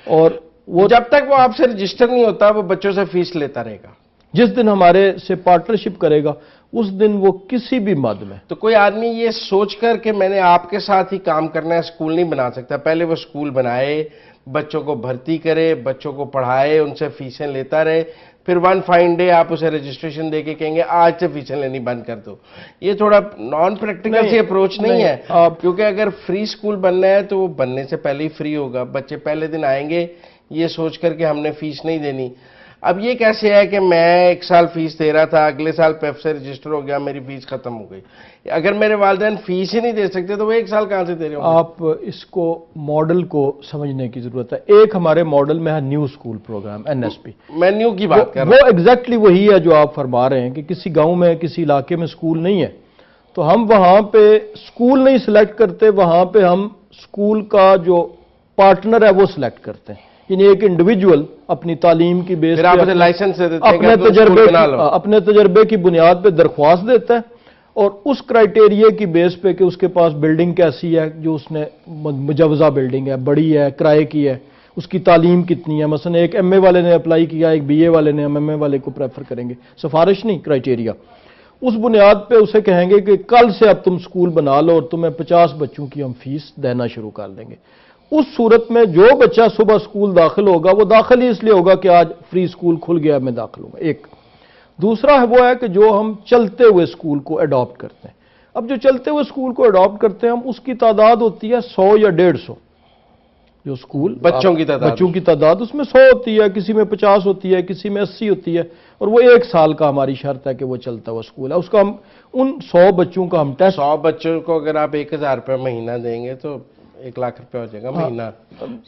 اور وہ جب تک وہ آپ سے رجسٹر نہیں ہوتا وہ بچوں سے فیس لیتا رہے گا۔ جس دن ہمارے سے پارٹنرشپ کرے گا اس دن وہ کسی بھی مد میں۔ تو کوئی آدمی یہ سوچ کر کہ میں نے آپ کے ساتھ ہی کام کرنا ہے اسکول نہیں بنا سکتا، پہلے وہ اسکول بنائے، بچوں کو بھرتی کرے، بچوں کو پڑھائے، ان سے فیسیں لیتا رہے، پھر ون فائن ڈے آپ اسے رجسٹریشن دے کے کہیں گے آج سے فیسیں لینی بند کر دو۔ یہ تھوڑا نان پریکٹیکل سی اپروچ نہیں ہے، کیونکہ اگر فری اسکول بننا ہے تو وہ بننے سے پہلے ہی فری ہوگا، بچے پہلے دن آئیں گے یہ سوچ کر کہ ہم نے فیس نہیں دینی۔ اب یہ کیسے ہے کہ میں 1 سال فیس دے رہا تھا، اگلے سال پیف سے رجسٹر ہو گیا، میری فیس ختم ہو گئی؟ اگر میرے والدین فیس ہی نہیں دے سکتے تو وہ 1 سال کہاں سے دے رہے ہوں؟ آپ اس کو ماڈل کو سمجھنے کی ضرورت ہے۔ ایک ہمارے ماڈل میں ہے نیو اسکول پروگرام NSP، میں نیو کی بات کر رہا ہوں۔ وہ ایگزیکٹلی وہی ہے جو آپ فرما رہے ہیں کہ کسی گاؤں میں کسی علاقے میں اسکول نہیں ہے تو ہم وہاں پہ اسکول نہیں سلیکٹ کرتے، وہاں پہ ہم اسکول کا جو پارٹنر ہے وہ سلیکٹ کرتے ہیں، یعنی ایک انڈیویجول اپنی تعلیم کی بیس پہ لائسنس دے دیتے ہیں، اپنے تجربے کی بنیاد پہ درخواست دیتا ہے، اور اس کرائٹیریا کی بیس پہ کہ اس کے پاس بلڈنگ کیسی ہے، جو اس نے مجوزہ بلڈنگ ہے، بڑی ہے، کرائے کی ہے، اس کی تعلیم کتنی ہے، مثلا ایک MA والے نے اپلائی کیا، ایک BA والے نے، MMA والے کو پریفر کریں گے، سفارش نہیں، کرائٹیریا۔ اس بنیاد پہ اسے کہیں گے کہ کل سے اب تم اسکول بنا لو اور تمہیں 50 بچوں کی ہم فیس دینا شروع کر دیں گے۔ اس صورت میں جو بچہ صبح اسکول داخل ہوگا وہ داخل ہی اس لیے ہوگا کہ آج فری اسکول کھل گیا میں داخل ہوں گا، ایک۔ دوسرا ہے وہ ہے کہ جو ہم چلتے ہوئے اسکول کو اڈاپٹ کرتے ہیں۔ اب جو چلتے ہوئے اسکول کو اڈاپٹ کرتے ہیں ہم، اس کی تعداد ہوتی ہے 100 یا 150، جو اسکول بچوں کی تعداد اس میں 100 ہوتی ہے، کسی میں 50 ہوتی ہے، کسی میں 80 ہوتی ہے، اور وہ 1 سال کا ہماری شرط ہے کہ وہ چلتا ہوا اسکول ہے۔ اس کا ہم ان 100 بچوں کا ہم ٹیسٹ، 100 بچوں کو اگر آپ 1000 روپے مہینہ دیں گے تو 1 لاکھ روپے ہو جائے گا مہینہ،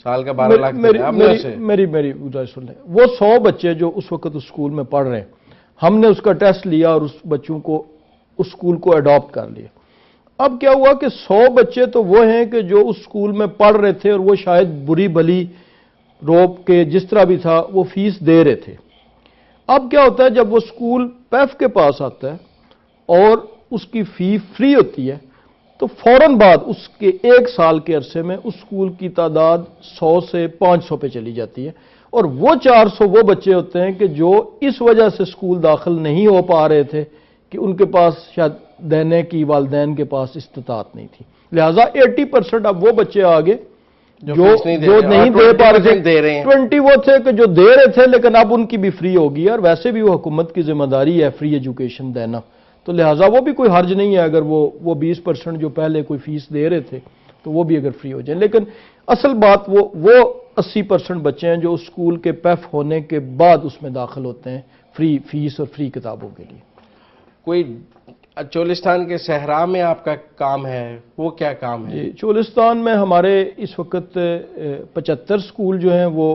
سال کا 12 لاکھ۔ میری گزارش سن لیں، وہ 100 بچے جو اس وقت اسکول میں پڑھ رہے ہیں، ہم نے اس کا ٹیسٹ لیا اور اس بچوں کو اس اسکول کو اڈاپٹ کر لیا۔ اب کیا ہوا کہ 100 بچے تو وہ ہیں کہ جو اس اسکول میں پڑھ رہے تھے اور وہ شاید بری بھلی روپ کے جس طرح بھی تھا وہ فیس دے رہے تھے۔ اب کیا ہوتا ہے جب وہ اسکول پیف کے پاس آتا ہے اور اس کی فی فری ہوتی ہے تو فوراً بعد اس کے 1 سال کے عرصے میں اس اسکول کی تعداد 100 سے 500 پہ چلی جاتی ہے، اور وہ 400 وہ بچے ہوتے ہیں کہ جو اس وجہ سے اسکول داخل نہیں ہو پا رہے تھے کہ ان کے پاس شاید دینے کی والدین کے پاس استطاعت نہیں تھی، لہٰذا 80% اب وہ بچے آگے جو نہیں دے پا رہے تھے، 20 وہ تھے کہ جو دے رہے تھے لیکن اب ان کی بھی فری ہوگی، اور ویسے بھی وہ حکومت کی ذمہ داری ہے فری ایجوکیشن دینا، تو لہٰذا وہ بھی کوئی حرج نہیں ہے اگر وہ 20% جو پہلے کوئی فیس دے رہے تھے تو وہ بھی اگر فری ہو جائیں۔ لیکن اصل بات وہ 80% بچے ہیں جو اس اسکول کے پیف ہونے کے بعد اس میں داخل ہوتے ہیں فری فیس اور فری کتابوں کے لیے۔ کوئی چولستان کے صحرا میں آپ کا کام ہے، وہ کیا کام ہے؟ چولستان میں ہمارے اس وقت 75 اسکول جو ہیں وہ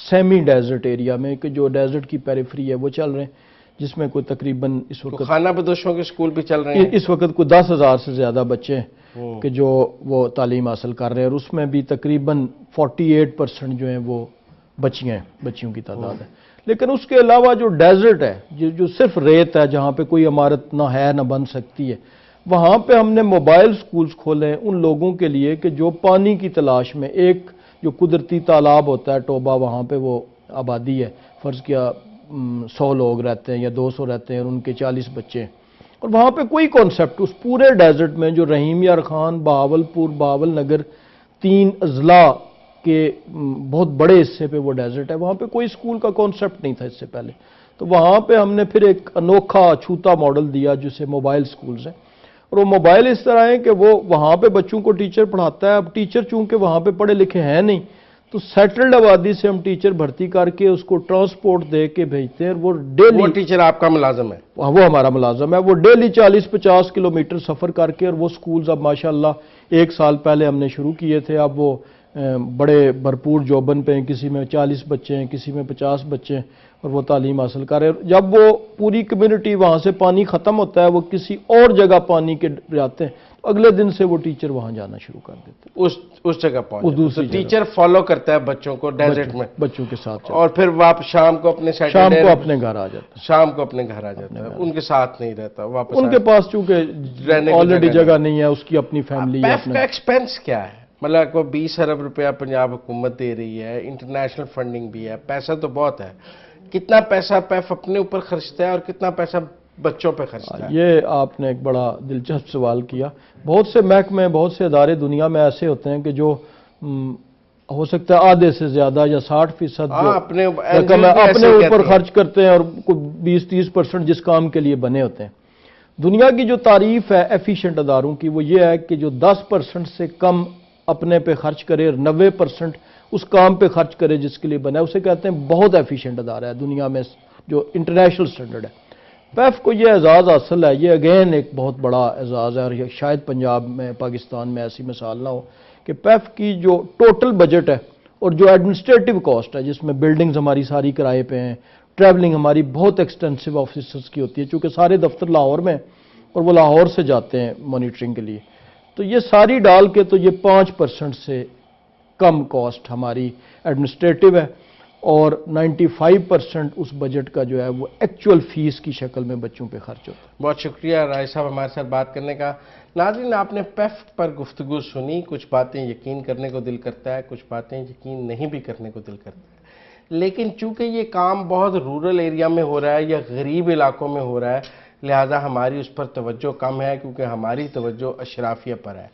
سیمی ڈیزرٹ ایریا میں، کہ جو ڈیزرٹ کی پیریفری ہے وہ چل رہے ہیں، جس میں کوئی تقریباً اس وقت خانہ بدوشوں کے اسکول بھی چل رہے ہیں، اس وقت کوئی 10,000 سے زیادہ بچے ہیں کہ جو وہ تعلیم حاصل کر رہے ہیں، اور اس میں بھی تقریباً 48% جو ہیں وہ بچیاں ہیں، بچیوں کی تعداد ہے۔ لیکن اس کے علاوہ جو ڈیزرٹ ہے، جو صرف ریت ہے، جہاں پہ کوئی عمارت نہ ہے نہ بن سکتی ہے، وہاں پہ ہم نے موبائل سکولز کھولے ہیں ان لوگوں کے لیے کہ جو پانی کی تلاش میں، ایک جو قدرتی تالاب ہوتا ہے ٹوبہ، وہاں پہ وہ آبادی ہے، فرض کیا 100 لوگ رہتے ہیں یا 200 رہتے ہیں اور ان کے 40 بچے ہیں، اور وہاں پہ کوئی کانسیپٹ اس پورے ڈیزرٹ میں جو رحیم یار خان، بہاولپور، بہاول نگر 3 اضلاع کے بہت بڑے حصے پہ وہ ڈیزرٹ ہے، وہاں پہ کوئی اسکول کا کانسیپٹ نہیں تھا اس سے پہلے، تو وہاں پہ ہم نے پھر ایک انوکھا چھوتا ماڈل دیا جسے موبائل سکولز ہیں، اور وہ موبائل اس طرح ہے کہ وہ وہاں پہ بچوں کو ٹیچر پڑھاتا ہے۔ اب ٹیچر چونکہ وہاں پہ پڑھے لکھے ہیں نہیں تو سیٹلڈ آبادی سے ہم ٹیچر بھرتی کر کے اس کو ٹرانسپورٹ دے کے بھیجتے ہیں، وہ ڈیلی، وہ ٹیچر آپ کا ملازم ہے؟ وہ ہمارا ملازم ہے، وہ ڈیلی 40-50 کلومیٹر سفر کر کے، اور وہ سکولز اب ماشاءاللہ 1 سال پہلے ہم نے شروع کیے تھے، اب وہ بڑے بھرپور جوبن پہ ہیں، کسی میں 40 بچے ہیں، کسی میں 50 بچے ہیں، اور وہ تعلیم حاصل کر رہے ہیں۔ جب وہ پوری کمیونٹی وہاں سے پانی ختم ہوتا ہے، وہ کسی اور جگہ پانی کے جاتے ہیں، تو اگلے دن سے وہ ٹیچر وہاں جانا شروع کر دیتے ہیں، اس جگہ اس پہنچ دوسری تو ٹیچر فالو کرتا ہے بچوں کو ڈیزرٹ میں، بچوں کے ساتھ اور پھر واپس شام کو اپنے شام سیٹرڈے کو اپنے گھر آ جاتا ہے۔ شام کو اپنے گھر آ جاتا ہے، ان کے ساتھ نہیں رہتا واپس؟ ان کے پاس چونکہ رہنے کو آلریڈی جگہ جگہ نہیں ہے، اس کی اپنی فیملی ہے۔ پیف کا ایکسپینس کیا ہے؟ مطلب کو 20 ارب روپیہ پنجاب حکومت دے رہی ہے، انٹرنیشنل فنڈنگ بھی ہے، پیسہ تو بہت ہے، کتنا پیسہ پیف اپنے اوپر خرچتا ہے اور کتنا پیسہ بچوں پہ خرچتا ہے؟ یہ آپ نے ایک بڑا دلچسپ سوال کیا۔ بہت سے محکمے، بہت سے ادارے دنیا میں ایسے ہوتے ہیں کہ جو ہو سکتا ہے آدھے سے زیادہ یا 60% جو اپنے رقم ہے اپنے اوپر خرچ کرتے ہیں، اور 20-30% جس کام کے لیے بنے ہوتے ہیں۔ دنیا کی جو تعریف ہے ایفیشینٹ اداروں کی، وہ یہ ہے کہ جو 10% سے کم اپنے پہ خرچ کرے اور 90% اس کام پہ خرچ کرے جس کے لیے بنا ہے، اسے کہتے ہیں بہت ایفیشینٹ ادارہ ہے دنیا میں، جو انٹرنیشنل سٹینڈرڈ ہے۔ پیف کو یہ اعزاز حاصل ہے، یہ اگین ایک بہت بڑا اعزاز ہے، اور شاید پنجاب میں، پاکستان میں ایسی مثال نہ ہو کہ پیف کی جو ٹوٹل بجٹ ہے اور جو ایڈمنسٹریٹو کاسٹ ہے، جس میں بلڈنگز ہماری ساری کرائے پہ ہیں، ٹریولنگ ہماری بہت ایکسٹینسو آفیسرز کی ہوتی ہے، چونکہ سارے دفتر لاہور میں، اور وہ لاہور سے جاتے ہیں مانیٹرنگ کے لیے، تو یہ ساری ڈال کے تو یہ 5% سے کم کاسٹ ہماری ایڈمنسٹریٹو ہے، اور 95% اس بجٹ کا جو ہے وہ ایکچول فیس کی شکل میں بچوں پہ خرچ ہوتا ہے۔ بہت شکریہ راج صاحب ہمارے ساتھ بات کرنے کا۔ ناظرین، آپ نے پیف پر گفتگو سنی، کچھ باتیں یقین کرنے کو دل کرتا ہے، کچھ باتیں یقین نہیں بھی کرنے کو دل کرتا ہے، لیکن چونکہ یہ کام بہت رورل ایریا میں ہو رہا ہے یا غریب علاقوں میں ہو رہا ہے، لہٰذا ہماری اس پر توجہ کم ہے، کیونکہ ہماری توجہ اشرافیہ پر ہے۔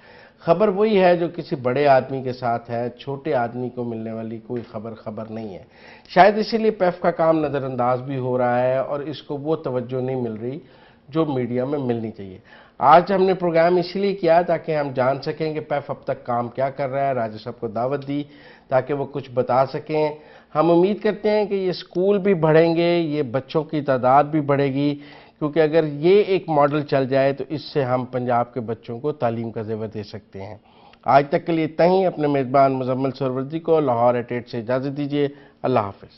خبر وہی ہے جو کسی بڑے آدمی کے ساتھ ہے، چھوٹے آدمی کو ملنے والی کوئی خبر نہیں ہے۔ شاید اسی لیے پیف کا کام نظر انداز بھی ہو رہا ہے، اور اس کو وہ توجہ نہیں مل رہی جو میڈیا میں ملنی چاہیے۔ آج ہم نے پروگرام اسی لیے کیا تاکہ ہم جان سکیں کہ پیف اب تک کام کیا کر رہا ہے، راجہ صاحب کو دعوت دی تاکہ وہ کچھ بتا سکیں۔ ہم امید کرتے ہیں کہ یہ اسکول بھی بڑھیں گے، یہ بچوں کی تعداد بھی بڑھے گی، کیونکہ اگر یہ ایک ماڈل چل جائے تو اس سے ہم پنجاب کے بچوں کو تعلیم کا زیور دے سکتے ہیں۔ آج تک کے لیے اتنا ہی۔ اپنے میزبان مزمل سہروردی کو لاہور ایٹ 8 سے اجازت دیجیے۔ اللہ حافظ۔